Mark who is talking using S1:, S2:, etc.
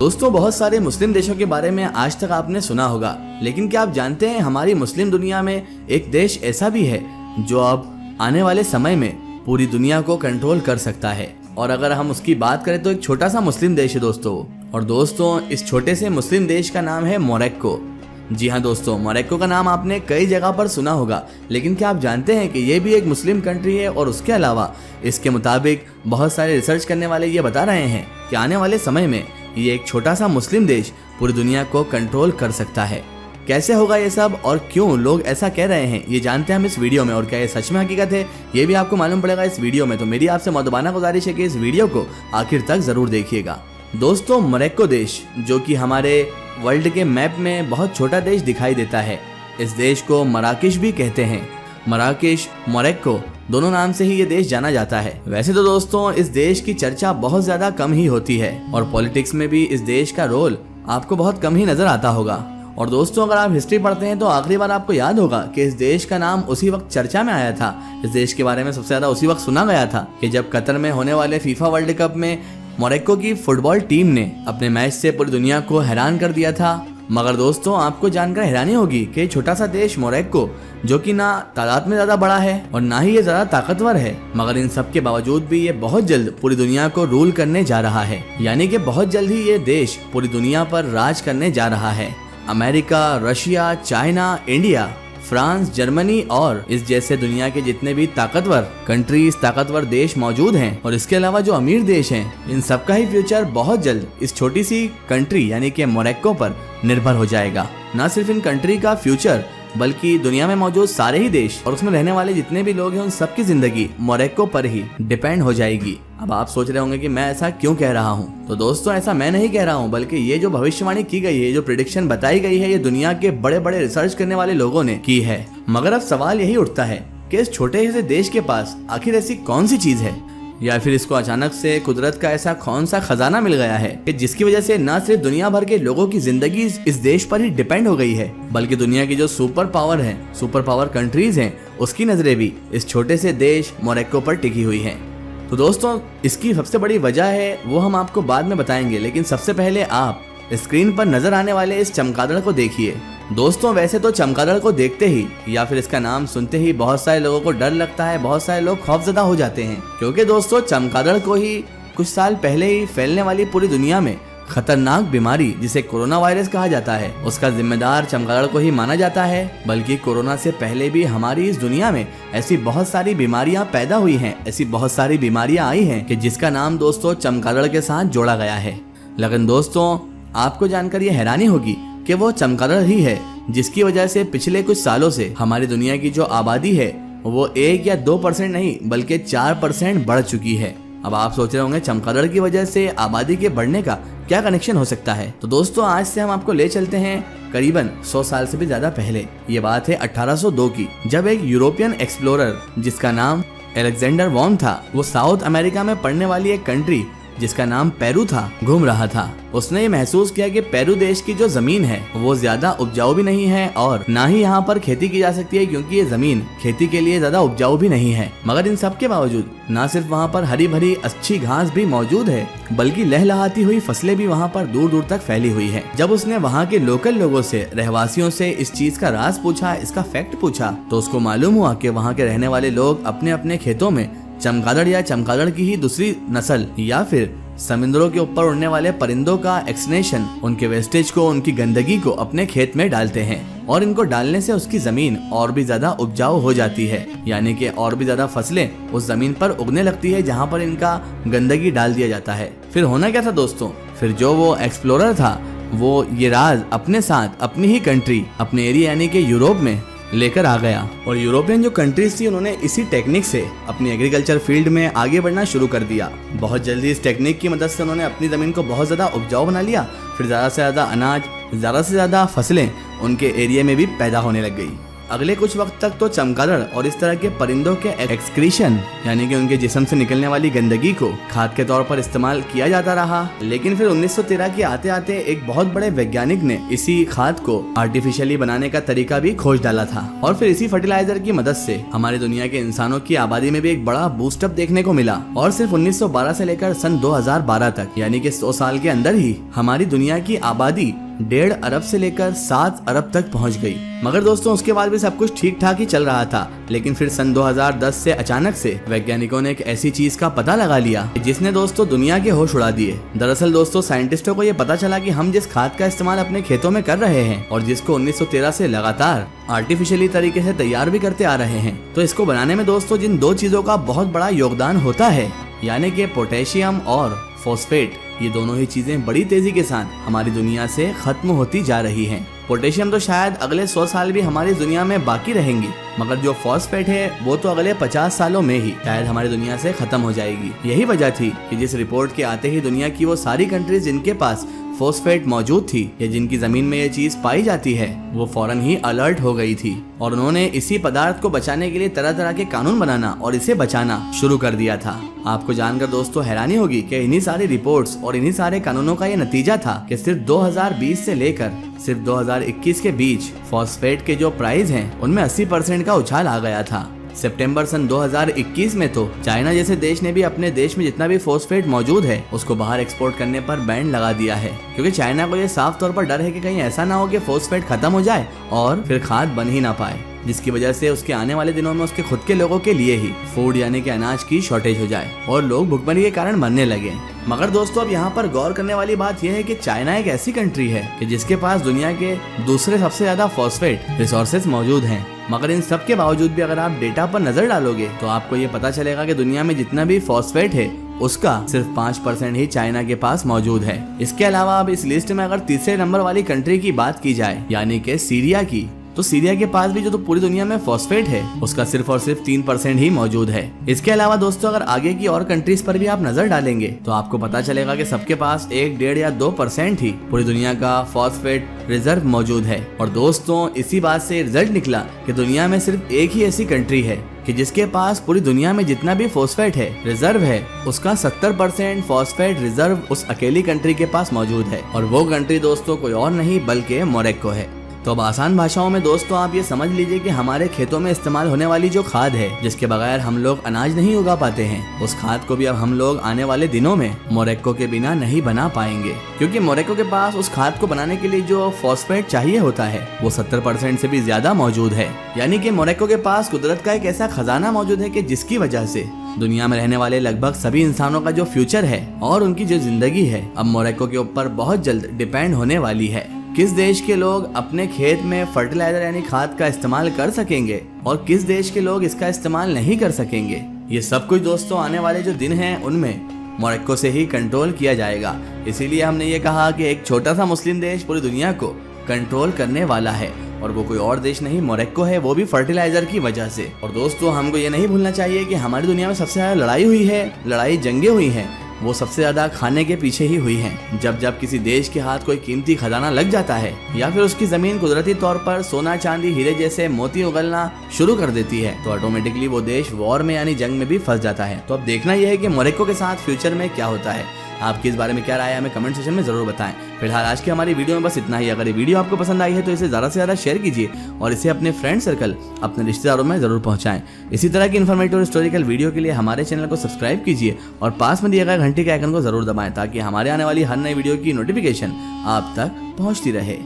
S1: दोस्तों, बहुत सारे मुस्लिम देशों के बारे में आज तक आपने सुना होगा, लेकिन क्या आप जानते हैं हमारी मुस्लिम दुनिया में एक देश ऐसा भी है जो अब आने वाले समय में पूरी दुनिया को कंट्रोल कर सकता है। और अगर हम उसकी बात करें तो एक छोटा सा मुस्लिम देश है दोस्तों। और दोस्तों, इस छोटे से मुस्लिम देश का नाम है मोरक्को। जी हाँ दोस्तों, मोरक्को का नाम आपने कई जगह पर सुना होगा, लेकिन क्या आप जानते हैं कि ये भी एक मुस्लिम कंट्री है। और उसके अलावा इसके मुताबिक बहुत सारे रिसर्च करने वाले ये बता रहे हैं कि आने वाले समय में ये एक छोटा सा मुस्लिम देश पूरी दुनिया को कंट्रोल कर सकता है। कैसे होगा ये सब और क्यों लोग ऐसा कह रहे हैं, ये जानते हैं हम इस वीडियो में। और क्या ये सच में हकीकत है, ये भी आपको मालूम पड़ेगा इस वीडियो में। तो मेरी आपसे मौदबाना गुजारिश है कि इस वीडियो को आखिर तक जरूर देखिएगा। दोस्तों, मोरक्को देश जो कि हमारे वर्ल्ड के मैप में बहुत छोटा देश दिखाई देता है, इस देश को मराकेश भी कहते हैं। मराकेश, मोरक्को दोनों नाम से ही ये देश जाना जाता है। वैसे तो दोस्तों, इस देश की चर्चा बहुत ज्यादा कम ही होती है और पॉलिटिक्स में भी इस देश का रोल आपको बहुत कम ही नजर आता होगा। और दोस्तों, अगर आप हिस्ट्री पढ़ते हैं तो आखिरी बार आपको याद होगा कि इस देश का नाम उसी वक्त चर्चा में आया था, इस देश के बारे में सबसे ज्यादा उसी वक्त सुना गया था कि जब कतर में होने वाले फीफा वर्ल्ड कप में मोरक्को की फुटबॉल टीम ने अपने मैच से पूरी दुनिया को हैरान कर दिया था। मगर दोस्तों, आपको जानकर हैरानी होगी कि छोटा सा देश मोरक्को, जो कि ना तादाद में ज्यादा बड़ा है और ना ही ये ज्यादा ताकतवर है, मगर इन सब के बावजूद भी ये बहुत जल्द पूरी दुनिया को रूल करने जा रहा है। यानी कि बहुत जल्द ही ये देश पूरी दुनिया पर राज करने जा रहा है। America, Russia, China, India, France, Germany और इस जैसे दुनिया के जितने भी ताकतवर कंट्रीज, ताकतवर देश मौजूद हैं और इसके अलावा जो अमीर देश हैं, इन सबका ही फ्यूचर बहुत जल्द इस छोटी सी कंट्री यानी कि मोरक्को पर निर्भर हो जाएगा। न सिर्फ इन कंट्री का फ्यूचर बल्कि दुनिया में मौजूद सारे ही देश और उसमें रहने वाले जितने भी लोग हैं, उन सबकी जिंदगी मोरक्को पर ही डिपेंड हो जाएगी। अब आप सोच रहे होंगे कि मैं ऐसा क्यों कह रहा हूँ। तो दोस्तों, ऐसा मैं नहीं कह रहा हूँ, बल्कि ये जो भविष्यवाणी की गई है, जो प्रेडिक्शन बताई गई है, ये दुनिया के बड़े बड़े रिसर्च करने वाले लोगों ने की है। मगर अब सवाल यही उठता है कि इस छोटे से देश के पास आखिर ऐसी कौन सी चीज है, या फिर इसको अचानक से कुदरत का ऐसा कौन सा खजाना मिल गया है कि जिसकी वजह से न सिर्फ दुनिया भर के लोगों की जिंदगी इस देश पर ही डिपेंड हो गई है, बल्कि दुनिया की जो सुपर पावर है, सुपर पावर कंट्रीज हैं, उसकी नजरें भी इस छोटे से देश मोरक्को पर टिकी हुई हैं। तो दोस्तों, इसकी सबसे बड़ी वजह है वो हम आपको बाद में बताएंगे, लेकिन सबसे पहले आप स्क्रीन पर नजर आने वाले इस चमगादड़ को देखिए। दोस्तों, वैसे तो चमगादड़ को देखते ही या फिर इसका नाम सुनते ही बहुत सारे लोगों को डर लगता है, बहुत सारे लोग खौफजदा हो जाते हैं, क्योंकि दोस्तों चमगादड़ को ही कुछ साल पहले ही फैलने वाली पूरी दुनिया में खतरनाक बीमारी जिसे कोरोना वायरस कहा जाता है, उसका जिम्मेदार चमगादड़ को ही माना जाता है। बल्कि कोरोना से पहले भी हमारी इस दुनिया में ऐसी बहुत सारी बीमारियां पैदा हुई हैं, ऐसी बहुत सारी बीमारियां आई हैं कि जिसका नाम दोस्तों चमगादड़ के साथ जोड़ा गया है। लेकिन दोस्तों, आपको जानकर ये हैरानी होगी कि वो चमगादड़ ही है जिसकी वजह से पिछले कुछ सालों से हमारी दुनिया की जो आबादी है वो 1 या 2% नहीं बल्कि 4% बढ़ चुकी है। अब आप सोच रहे होंगे चमगादड़ की वजह से आबादी के बढ़ने का क्या कनेक्शन हो सकता है। तो दोस्तों, आज से हम आपको ले चलते हैं करीबन 100 साल से भी ज्यादा पहले। ये बात है 1802 की, जब एक यूरोपियन एक्सप्लोरर जिसका नाम अलेक्जेंडर वॉन था, वो साउथ अमेरिका में पड़ने वाली एक कंट्री जिसका नाम पेरू था, घूम रहा था। उसने ये महसूस किया कि पेरू देश की जो जमीन है वो ज्यादा उपजाऊ भी नहीं है और ना ही यहाँ पर खेती की जा सकती है, क्योंकि ये जमीन खेती के लिए ज्यादा उपजाऊ भी नहीं है। मगर इन सब के बावजूद न सिर्फ वहाँ पर हरी भरी अच्छी घास भी मौजूद है, बल्कि लहलहाती हुई फसलें भी वहाँ पर दूर दूर तक फैली हुई है। जब उसने वहाँ के लोकल लोगों से, रहवासियों से इस चीज का राज पूछा, इसका फैक्ट पूछा, तो उसको मालूम हुआ कि वहाँ के रहने वाले लोग अपने अपने खेतों में चमगादड़ या चमगादड़ की ही दूसरी नस्ल या फिर समुद्रों के ऊपर उड़ने वाले परिंदों का एक्सनेशन, उनके वेस्टेज को, उनकी गंदगी को अपने खेत में डालते हैं और इनको डालने से उसकी जमीन और भी ज्यादा उपजाऊ हो जाती है। यानी कि और भी ज्यादा फसलें उस जमीन पर उगने लगती है जहाँ पर इनका गंदगी डाल दिया जाता है। फिर होना क्या था दोस्तों, फिर जो वो एक्सप्लोरर था वो ये राज अपने साथ अपनी ही कंट्री, अपने एरिया यानी कि यूरोप में लेकर आ गया। और यूरोपियन जो कंट्रीज थी उन्होंने इसी टेक्निक से अपनी एग्रीकल्चर फील्ड में आगे बढ़ना शुरू कर दिया। बहुत जल्दी इस टेक्निक की मदद से उन्होंने अपनी जमीन को बहुत ज्यादा उपजाऊ बना लिया। फिर ज्यादा से ज्यादा अनाज, ज्यादा से ज्यादा फसलें उनके एरिया में भी पैदा होने लग गई। अगले कुछ वक्त तक तो चमगादड़ और इस तरह के परिंदों के एक्सक्रीशन यानी कि उनके जिस्म से निकलने वाली गंदगी को खाद के तौर पर इस्तेमाल किया जाता रहा। लेकिन फिर 1913 के आते आते एक बहुत बड़े वैज्ञानिक ने इसी खाद को आर्टिफिशियली बनाने का तरीका भी खोज डाला था और फिर इसी फर्टिलाइजर की मदद से हमारी दुनिया के इंसानों की आबादी में भी एक बड़ा बूस्टअप देखने को मिला और सिर्फ 1912 से लेकर सन 2012 तक यानी कि 100 साल के अंदर ही हमारी दुनिया की आबादी 1.5 अरब से लेकर 7 अरब तक पहुंच गई। मगर दोस्तों उसके बाद भी सब कुछ ठीक ठाक ही चल रहा था। लेकिन फिर सन 2010 से अचानक से वैज्ञानिकों ने एक ऐसी चीज का पता लगा लिया जिसने दोस्तों दुनिया के होश उड़ा दिए। दरअसल दोस्तों साइंटिस्टों को ये पता चला कि हम जिस खाद का इस्तेमाल अपने खेतों में कर रहे हैं और जिसको 1913 से लगातार आर्टिफिशियली तरीके से तैयार भी करते आ रहे हैं, तो इसको बनाने में दोस्तों जिन 2 चीजों का बहुत बड़ा योगदान होता है यानी कि पोटेशियम और फॉस्फेट, ये दोनों ही चीजें बड़ी तेजी के साथ हमारी दुनिया से खत्म होती जा रही हैं। पोटेशियम तो शायद अगले 100 साल भी हमारी दुनिया में बाकी रहेंगी, मगर जो फॉस्फेट है वो तो अगले 50 सालों में ही शायद हमारी दुनिया से खत्म हो जाएगी। यही वजह थी कि जिस रिपोर्ट के आते ही दुनिया की वो सारी कंट्रीज जिनके पास फॉस्फेट मौजूद थी या जिनकी जमीन में ये चीज पाई जाती है वो फौरन ही अलर्ट हो गई थी और उन्होंने इसी पदार्थ को बचाने के लिए तरह तरह के कानून बनाना और इसे बचाना शुरू कर दिया था। आपको जानकर दोस्तों हैरानी होगी कि इन्हीं सारी रिपोर्ट्स और इन्हीं सारे कानूनों का ये नतीजा था कि सिर्फ 2020 से लेकर सिर्फ 2021 के बीच फॉस्फेट के जो प्राइस हैं उनमें 80% का उछाल आ गया था। सितंबर सन 2021 में तो चाइना जैसे देश ने भी अपने देश में जितना भी फॉस्फेट मौजूद है उसको बाहर एक्सपोर्ट करने पर बैन लगा दिया है, क्योंकि चाइना को ये साफ तौर पर डर है कि कहीं ऐसा ना हो कि फॉस्फेट खत्म हो जाए और फिर खाद बन ही ना पाए, जिसकी वजह से उसके आने वाले दिनों में उसके खुद के लोगों के लिए ही फूड यानी कि अनाज की शॉर्टेज हो जाए और लोग भुखमरी के कारण मरने लगे। मगर दोस्तों अब यहाँ पर गौर करने वाली बात यह है कि चाइना एक ऐसी कंट्री है कि जिसके पास दुनिया के दूसरे सबसे ज्यादा फॉस्फेट रिसोर्सेज मौजूद हैं। मगर इन सब के बावजूद भी अगर आप डेटा पर नजर डालोगे तो आपको ये पता चलेगा कि दुनिया में जितना भी फॉस्फेट है उसका सिर्फ 5% ही चाइना के पास मौजूद है। इसके अलावा अब इस लिस्ट में अगर तीसरे नंबर वाली कंट्री की बात की जाए यानी कि सीरिया की, तो सीरिया के पास भी जो तो पूरी दुनिया में फॉस्फेट है उसका सिर्फ और सिर्फ 3% ही मौजूद है। इसके अलावा दोस्तों अगर आगे की और कंट्रीज पर भी आप नजर डालेंगे तो आपको पता चलेगा कि सबके पास 1, 1.5 या 2% ही पूरी दुनिया का फॉस्फेट रिजर्व मौजूद है। और दोस्तों इसी बात से रिजल्ट निकला कि दुनिया में सिर्फ एक ही ऐसी कंट्री है कि जिसके पास पूरी दुनिया में जितना भी फॉस्फेट है रिजर्व है उसका 70% फॉस्फेट रिजर्व उस अकेली कंट्री के पास मौजूद है और वो कंट्री दोस्तों कोई और नहीं बल्कि मोरक्को है। तो अब आसान भाषाओं में दोस्तों आप ये समझ लीजिए कि हमारे खेतों में इस्तेमाल होने वाली जो खाद है जिसके बगैर हम लोग अनाज नहीं उगा पाते हैं, उस खाद को भी अब हम लोग आने वाले दिनों में मोरक्को के बिना नहीं बना पाएंगे, क्योंकि मोरक्को के पास उस खाद को बनाने के लिए जो फॉस्फेट चाहिए होता है वो 70% से भी ज्यादा मौजूद है। यानी कि मोरक्को के पास कुदरत का एक ऐसा खजाना मौजूद है कि जिसकी वजह से दुनिया में रहने वाले लगभग सभी इंसानों का जो फ्यूचर है और उनकी जो जिंदगी है अब मोरक्को के ऊपर बहुत जल्द डिपेंड होने वाली है। किस देश के लोग अपने खेत में फर्टिलाइजर यानी खाद का इस्तेमाल कर सकेंगे और किस देश के लोग इसका इस्तेमाल नहीं कर सकेंगे, ये सब कुछ दोस्तों आने वाले जो दिन हैं उनमें मोरक्को से ही कंट्रोल किया जाएगा। इसीलिए हमने ये कहा कि एक छोटा सा मुस्लिम देश पूरी दुनिया को कंट्रोल करने वाला है और वो कोई और देश नहीं मोरक्को है, वो भी फर्टिलाइजर की वजह से। और दोस्तों हमको ये नहीं भूलना चाहिए कि हमारी दुनिया में सबसे ज्यादा लड़ाई हुई है, लड़ाई जंगें हुई हैं, वो सबसे ज्यादा खाने के पीछे ही हुई हैं। जब जब किसी देश के हाथ कोई कीमती खजाना लग जाता है या फिर उसकी जमीन कुदरती तौर पर सोना चांदी हीरे जैसे मोती उगलना शुरू कर देती है तो ऑटोमेटिकली वो देश वॉर में यानी जंग में भी फंस जाता है। तो अब देखना यह है कि मोरक्को के साथ फ्यूचर में क्या होता है। आपकी इस बारे में क्या राय है हमें कमेंट सेक्शन में जरूर बताएं। फिलहाल आज की हमारी वीडियो में बस इतना ही। अगर ये वीडियो आपको पसंद आई है तो इसे ज़्यादा से ज़्यादा शेयर कीजिए और इसे अपने फ्रेंड सर्कल, अपने रिश्तेदारों में ज़रूर पहुंचाएं। इसी तरह की इन्फॉर्मेटिव और हिस्टोरिकल वीडियो के लिए हमारे चैनल को सब्सक्राइब कीजिए और पास में दिए गए घंटी के आइकन को जरूर दबाएं ताकि हमारे आने वाली हर नई वीडियो की नोटिफिकेशन आप तक पहुँचती रहे।